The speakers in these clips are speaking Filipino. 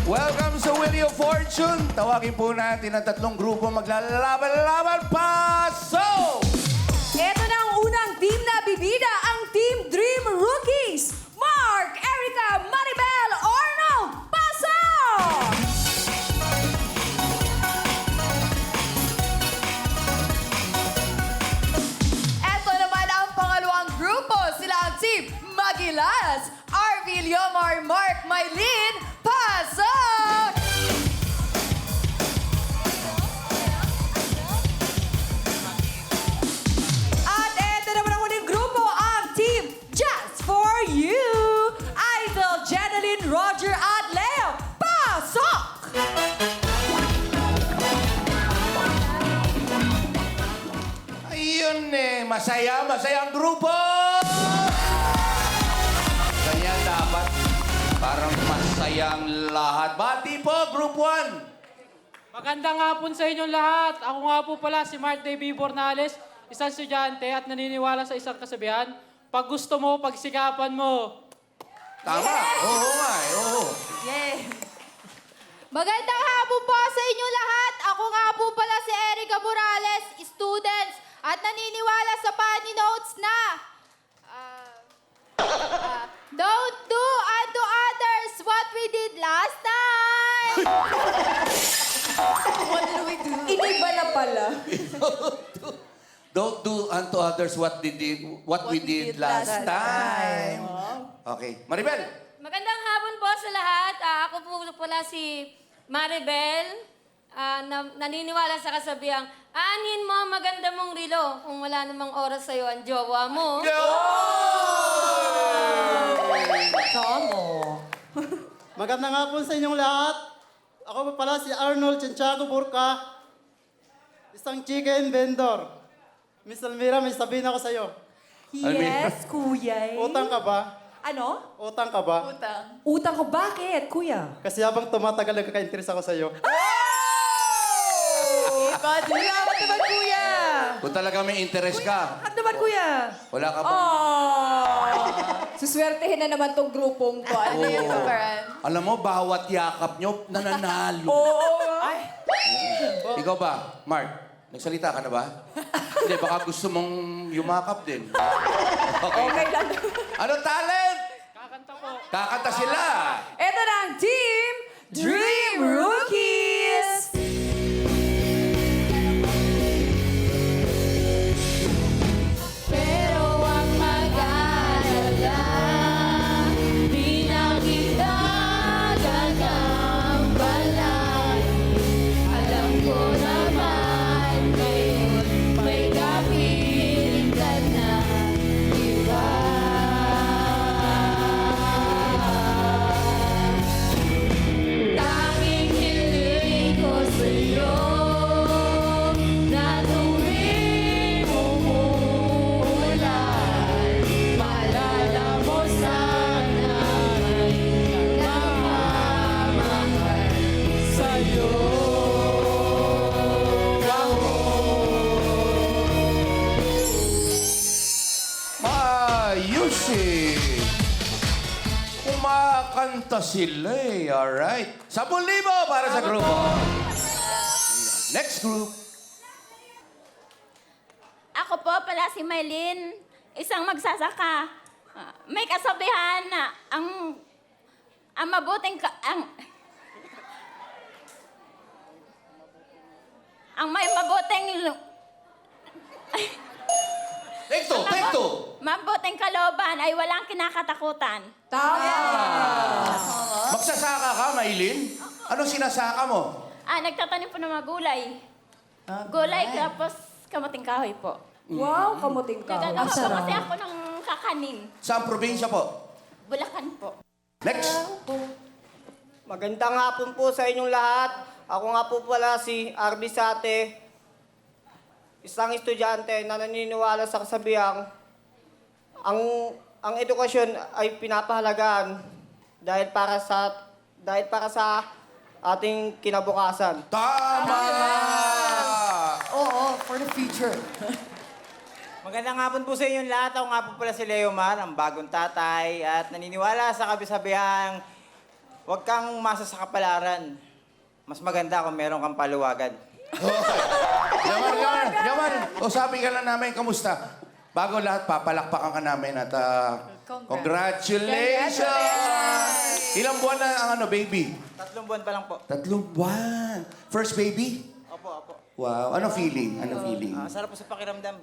Welcome sa Wheel of Fortune. Tawagin po natin ang tatlong grupo maglalaban-laban. Paso! Ito na ang unang team na bibida, ang Team Dream Rookies. Mark, Erica, Maribel, Arnold, pasok! Ito naman ang pangalawang grupo. Sila ang Team Magilas, Arvil, Yomar, Mark, Mylene, pasok! At eto naman ang huling grupo, ang Team Just For You! Idol, Jeneline, Roger at Leo, pasok! Ayun eh, masaya ang grupo! Ganyan dapat. Parang masayang lahat. Bati po, Group 1! Magandang hapon sa inyong lahat. Ako nga po pala si Mark Davey Bornales, isang estudyante at naniniwala sa isang kasabihan. Pag gusto mo, pagsikapan mo. Tama. Oo nga eh, oo. Yeah. Magandang hapon po sa inyo lahat. Ako nga po pala si Erica Morales, students, at naniniwala sa funny notes na don't do unto others what we did last time. What did we do? Iniba na pala. Don't do unto others what we did last time. Okay. Maribel! Magandang hapon po sa lahat. Ako po pala si Maribel. Naniniwala sa kasabihang, aanhin mo ang maganda mong rilo kung wala namang oras sa'yo ang jowa mo. Tamo. Magandang hapon sa inyong lahat. Ako pa pala si Arnold Santiago Burka, isang chicken vendor. Miss Almira, may sabihin ako sa'yo. Yes, kuya. Utang ka ba? Ano? Utang ka ba? Utang. Utang ko bakit, kuya? Kasi habang tumatagal, nagkaka-interest ako sa'yo. Salamat naman, kuya. Kung talaga may interest ka, Salamat naman, kuya. wala ka ba? Suswertehin na naman tong grupong to. Ano Oo. yun, Karan? Alam mo, bawat yakap nyo, nananalo. Ay. Ikaw ba, Mark? Nagsalita ka na ba? Hindi, baka gusto mong yumakap din. Okay lang. Ano talent? Kakanta po. Kakanta sila. Ito na ang Team Dream Rookies! Pero ang mag-alala, di na kita gagambalain. Alam ko naman ngayon may kapiling ka na iba. Tanging hiling ko sa'yo na tuwing umuulan, maalala mo sana ang nagmamahal sa'yo. Ayos eh. Kumakanta sila eh. Alright. 10,000 para sa grupo. Next group. Ako po pala si Mylene, isang magsasaka. May kasabihan na ang mabuting ang may mabuting Take two, take two. mabuting kalooban ay walang kinakatakutan. Tama. Magsasaka ka, Maylin? Anong sinasaka mo? Nagtatanim po ng mga gulay. Gulay tapos kamating kahoy po. Wow, kamuting ka. Ang Nagtatanim po kasi sarap. ako ng kakanin. Saan probinsya po? Bulacan po. Next. Magandang hapon po sa inyong lahat. Ako nga po pala si Arby Sate, isang estudyante na naniniwala sa kasabihang ang edukasyon ay pinapahalagaan dahil para sa ating kinabukasan. Tama! Oo, for the future. Magandang hapon po sa inyong lahat. Ako nga po pala si Leo Mar, ang bagong tatay, at naniniwala sa kabisabihang huwag kang umasa sa kapalaran. Mas maganda kung meron kang paluwagan. Yaman, usapin ka lang namin, kamusta? Bago lahat, papalakpakan ka namin at congratulations! Ilang buwan na ang baby? 3 buwan pa lang po. 3 buwan. First baby? Opo. Wow, ano feeling? Ano feeling? Masarap po sa pakiramdam.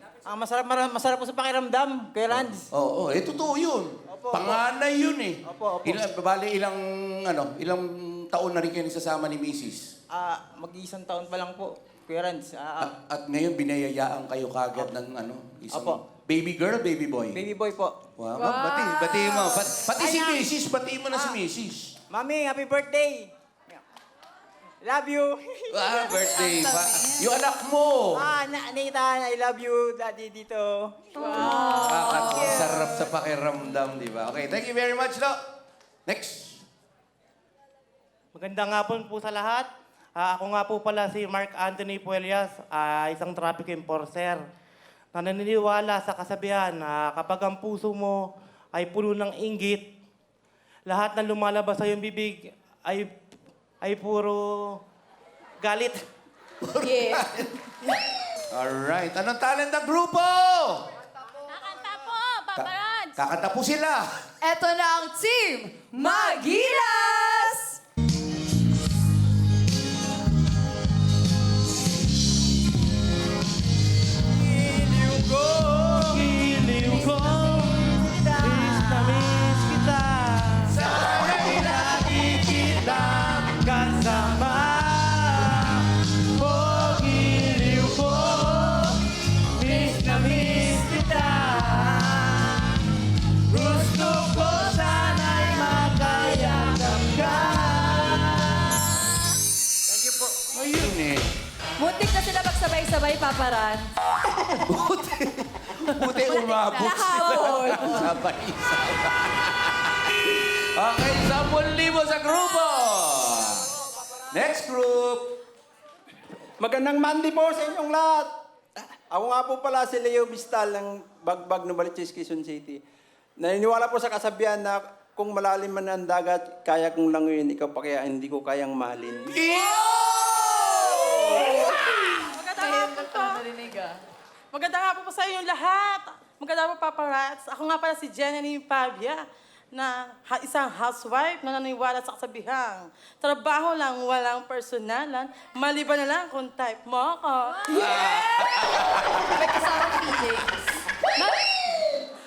Masarap po sa pakiramdam, Kuya Ranz. Oo, totoo yun. Panganay yun eh. Opo. Bali, ilang taon na rin kayo nagsasama ni Mrs. Mag-iisang taon pa lang po, Kuya Ranz. At ngayon, binayayaan kayo kagad ng isang Opo. baby girl, baby boy? Baby boy po. Wow. Bati mo. Pati si Mrs. Bati mo na si Mrs. Mami, happy birthday! Love you! Birthday. Yung anak mo. Nathan, I love you, Daddy dito. Sarap sa pakiramdam, di ba? Okay, thank you very much, no? Next. Magandang hapon po sa lahat. Ako nga po pala si Mark Anthony Puelias, isang traffic enforcer na naniniwala sa kasabihan na kapag ang puso mo ay puno ng inggit, lahat ng lumalabas sa iyong bibig ay puro galit. Yeah. Alright. Anong talent ng grupo? Kakanta po, Papa Ranz. Kakanta po sila. Eto na ang Team Magilas! Giliw ko, miss na miss kita. Sana'y lagi kitang Kasama, giliw ko, miss na miss kita. Gusto ko sana'y makayakap ka. Ayun eh. Muntik na sila magsabay-sabay, Papa Ran. Buti umabot Nahabol. sila. Sabay-sabay. Okay, 10,000 sa grupo. Next group. Magandang Monday po sa inyong lahat. Ako nga po pala si Leo Bistal ng Bagbag, Novaliches, Quezon City. Naniniwala po sa kasabihan na kung malalim man ang dagat, kaya kong languyin, ikaw pa kaya hindi ko kayang mahalin. Magandang hapon po. Magandang hapon po sa inyong lahat. Magandang hapon, Papa Rats. Ako nga pala si Jenny Pavia, na isang housewife na naniniwala sa kasabihang trabaho lang, walang personalan, maliban na lang kung type mo ako. May kasamang feelings.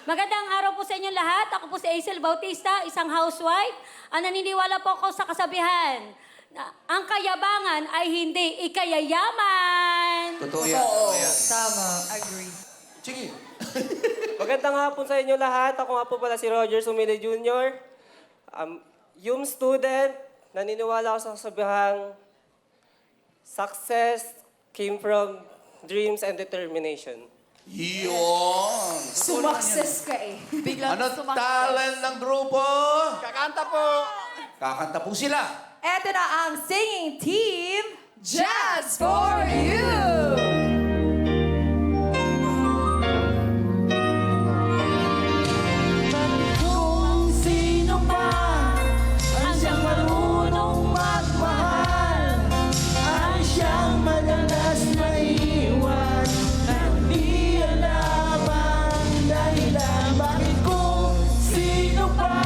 Magandang araw po sa inyong lahat. Ako po si Aisel Bautista, isang housewife. Naniniwala po ako sa kasabihan na ang kayabangan ay hindi ikayayaman. Totoo yan. Tama. Agree. Sige. Magandang hapon sa inyo lahat. Ako nga po pala si Roger Sumile Jr. Yung student, naniniwala ako sa kasabihang success came from dreams and determination. Yun. Sumakses ka eh. Biglang Ano sumakses. talent ng grupo? Kakanta po! Kakanta po sila. Eto na ang singing team, Just For You! Kung sino pa ang siyang marunong magmahal, ang siyang madalas naiiwan na di alam ang dahilan. Bakit kung sino pa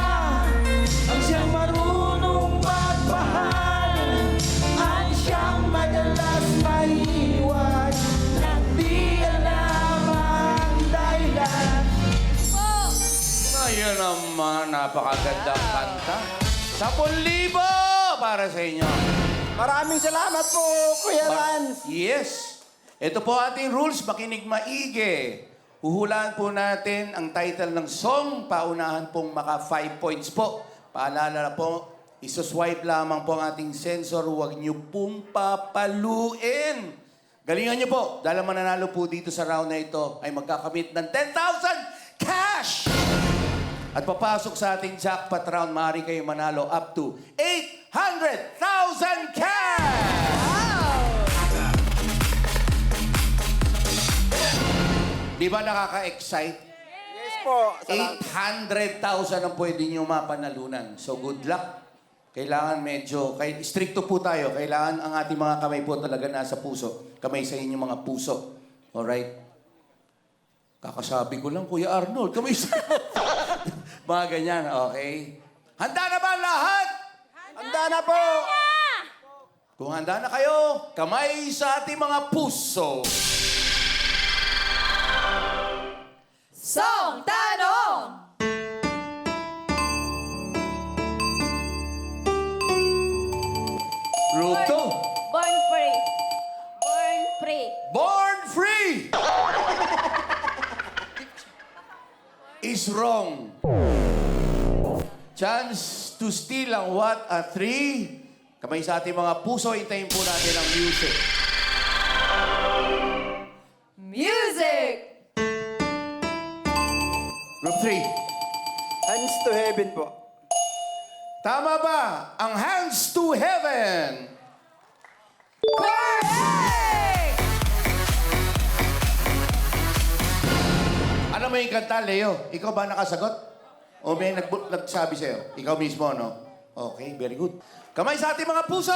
ang siyang marunong magmahal, ang siyang madalas naiiwan na di alam ang dahilan. Ayun naman, napakagandang kanta. 10,000 para sa inyo. Maraming salamat po, Kuya Lance. Yes. Ito po ating rules, makinig maigi. Huhulaan po natin ang title ng song. Paunahan pong maka 5 points po. Paalala po, isuswipe lamang po ang ating sensor. Huwag niyo pong papaluin. Galingan niyo po. Dahil ang mananalo po dito sa round na ito ay magkakamit ng 10,000 cash! At papasok sa ating jackpot round, maaari kayo manalo up to 800,000 cash! Di ba nakaka-excite? Yes po. 800,000 ang pwede niyo mapanalunan. So good luck. Kailangan medyo, kahit stricto po tayo, kailangan ang ating mga kamay po talaga nasa puso. Kamay sa inyong mga puso. Alright? Kakasabi ko lang, Kuya Arnold, kamay sa mga ganyan, okay? Handa na ba ang lahat? Handa na po! Kung handa na kayo, kamay sa ating mga puso. Song Tanong! Group 2. Born free. Born free. Born free! Is wrong. Chance to steal ang what? A 3. Kamay sa ating mga puso, hintayin po natin ang music. Music! Group 3. Hands to heaven po. Tama ba ang Hands to Heaven? Correct! Alam mo yung kanta, Leo? Ikaw ba nakasagot? O may nagsabi sa'yo? Ikaw mismo, no? Okay, very good. Kamay sa ating mga puso!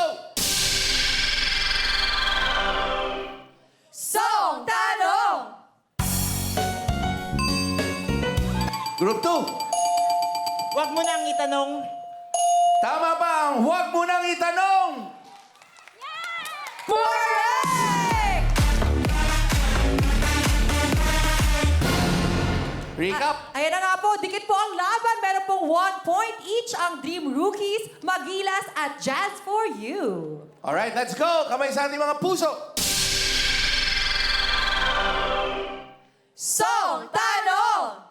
Song Tanong! Group 2. Huwag mo nang itanong. Tama ba ang huwag mo nang itanong? Correct! Recap. Ayan na nga po, dikit po ang laban. Meron pong 1 point each ang Dream Rookies, Magilas at Jazz for You. Alright, let's go. Kamay sa ating mga puso. Song Tanong!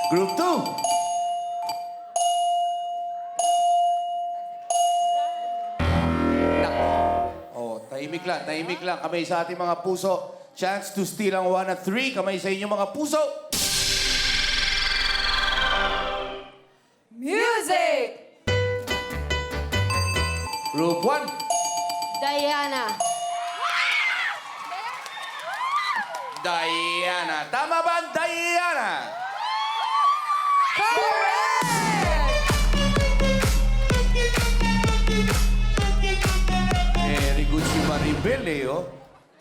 Group 2. Oh, tahimik lang. Kamay sa ating mga puso. Chance to steal ang 1 at 3. Kamay sa inyong mga puso. Music! Group 1. Diana. Diana. Tama ba ang Diana? Correct! Very good si Maribel, eh, oh.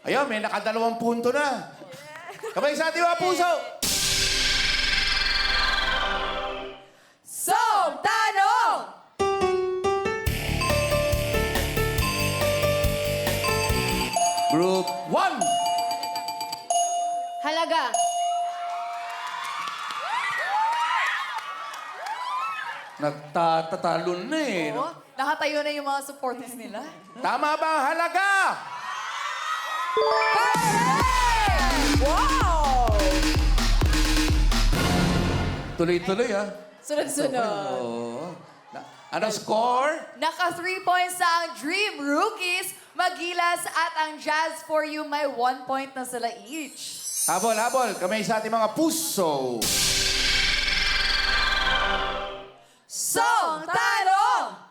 Ayun, may nakadalawang punto na. Kamay sa ating mga puso. Song Tanong! Group 1. Halaga. Nagtatatalon na, eh. No? Nakatayo na yung mga supporters nila. Tama ba ang halaga? Correct! Wow! Tuloy-tuloy, ah. Sunod-sunod. Oo. Ano score? Naka 3 points sa ang Dream Rookies, Magilas at ang Jazz for You. May 1 point na sila each. Habol. Kamay sa ating mga puso. Song Tanong!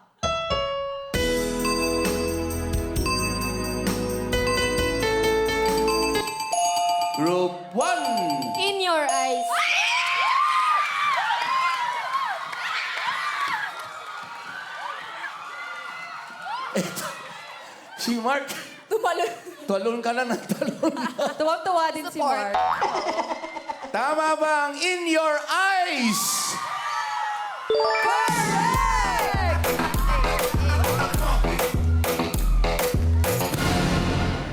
Group 1. In your eyes. Si Mark. Tumalon. Talon ka na ng talon. Tuwang-tuwa din si Mark. Tama ba ang in your eyes? Correct!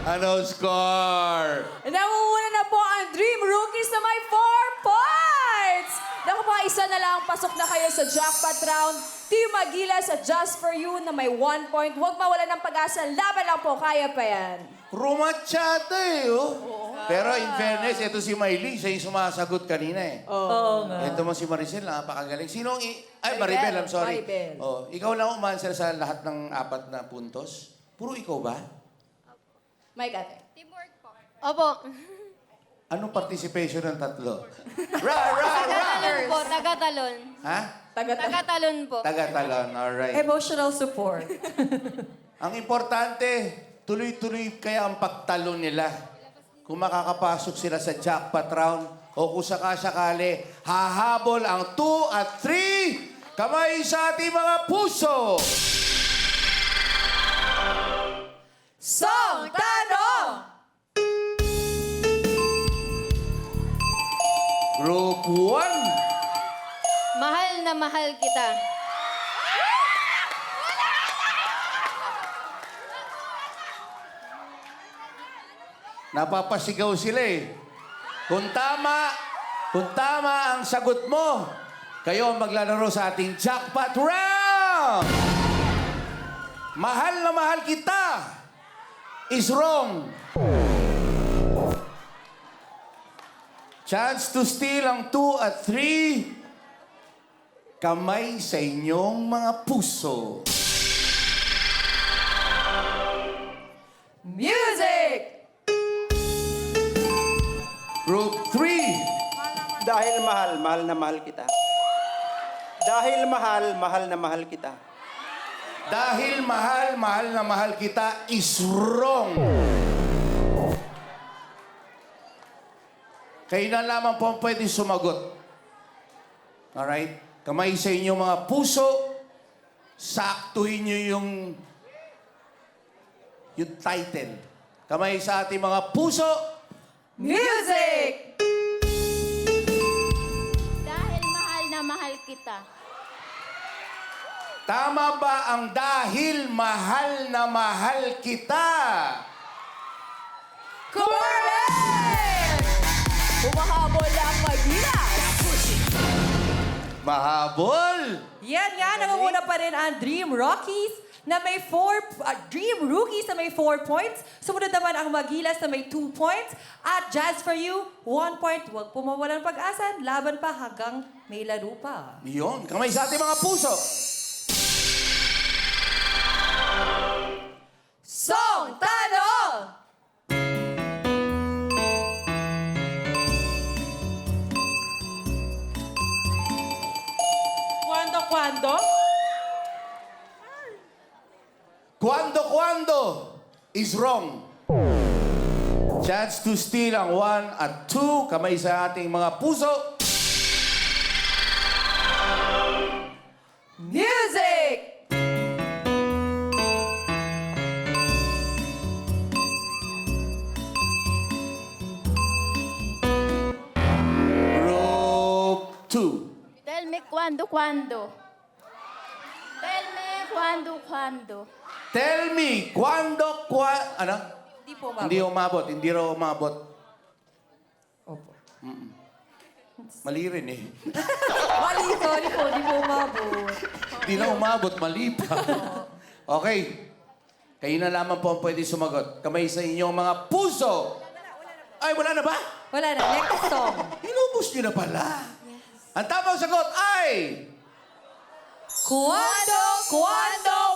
Ano score? Namumuna na po ang Dream Rookies na may 4 points! Naku po, isa na lang pasok na kayo sa jackpot round. Team Magilas at Just For You na may 1 point. Huwag mawala ng pag-asa. Laban lang po, kaya pa yan. Rumatsyata, eh, oh. Pero in fairness, ito si Miley, siya yung sumasagot kanina, eh. Oo nga. Ito mo si Maricel, napakagaling. Sino ang Ay, Maribel, I'm sorry. Maribel. Oh, ikaw lang umanswer sa lahat ng 4 na puntos? Puro ikaw ba? Mike, ate. Opo. Anong participation ng 3? Tagatalon po. Tagatalon. Ha? Tagatalon po. Tagatalon, alright. Emotional support. Ang importante, tuloy-tuloy kaya ang pagtalon nila. Kung makakapasok sila sa jackpot round, o kung sakasakali, hahabol ang 2 at 3. Kamay sa ating mga puso. Song Tanong! Group 1. Mahal na mahal kita. Napapasigaw sila eh. Kung tama ang sagot mo, kayo ang maglalaro sa ating jackpot round! Mahal na mahal kita is wrong. Chance to steal ang 2 at 3. Kamay sa inyong mga puso. Music! Group 3. Dahil mahal na mahal kita. Dahil mahal na mahal kita. Dahil mahal na mahal kita is wrong. Kayo na lamang po ang pwede sumagot. Alright? Kamay sa inyong mga puso. Saktuhin nyo yung title. Kamay sa ating mga puso. Music! Dahil mahal na mahal kita. Tama ba ang dahil mahal na mahal kita? Correct! Humahabol ang Magilas. Mahabol! Yan nga, nangunguna pa rin ang Dream Rockies na may Dream Rookies na may 4 points. Sumunod naman ang Magilas na may 2 points. At Jazz for You, 1 point. Huwag po mawalan pag-asa. Laban pa hanggang may laro pa. Yun, kamay sa ating mga puso. Song Tanong! Kwando? Kwando is wrong. Chance to steal ang 1 at 2. Kamay sa ating mga puso. Music! Group 2. Tell me cuando. Tell me cuando. Tell me, ano? Hindi po umabot. Hindi umabot. Hindi raw umabot. Opo. Mali rin eh. Mali, sorry po. Hindi po umabot. Hindi na umabot, mali pa. Okay. Kayo na lamang po ang pwede sumagot. Kamay sa inyong mga puso. Ay, wala na ba? Wala na. Next song. Inubos niyo na pala. Ang tamang sagot ay...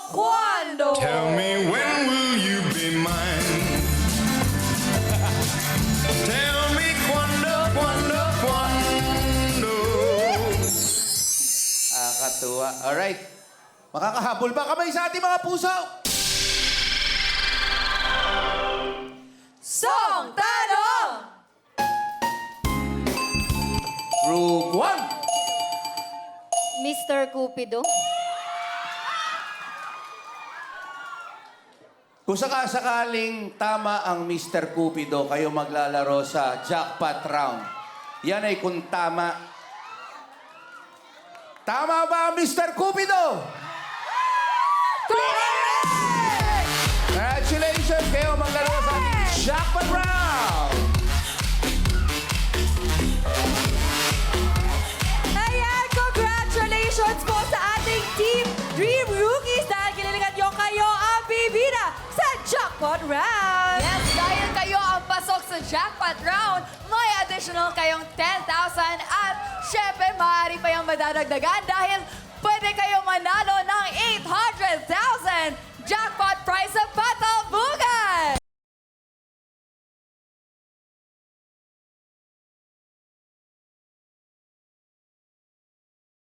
Cuando? Tell me when will you be mine? Tell me cuando? Katuwa. Alright. Makakahabol ba kamay sa ating mga puso? Song Tanong! Group 1. Mr. Cupido. Kung sakasakaling tama ang Mr. Cupido, kayo maglalaro sa jackpot round. Yan ay kung tama. Tama ba ang Mr. Cupido? Correct! Congratulations! Kayo maglalaro sa jackpot round. Ayan, congratulations po sa ating Team Dream Rookies dahil kinilingan nyo kayo ang bibida sa Jackpot Round! Yes, dahil kayo ang pasok sa jackpot round, may additional kayong 10,000 at syempre maaari pa yung madadagdagan dahil pwede kayong manalo ng 800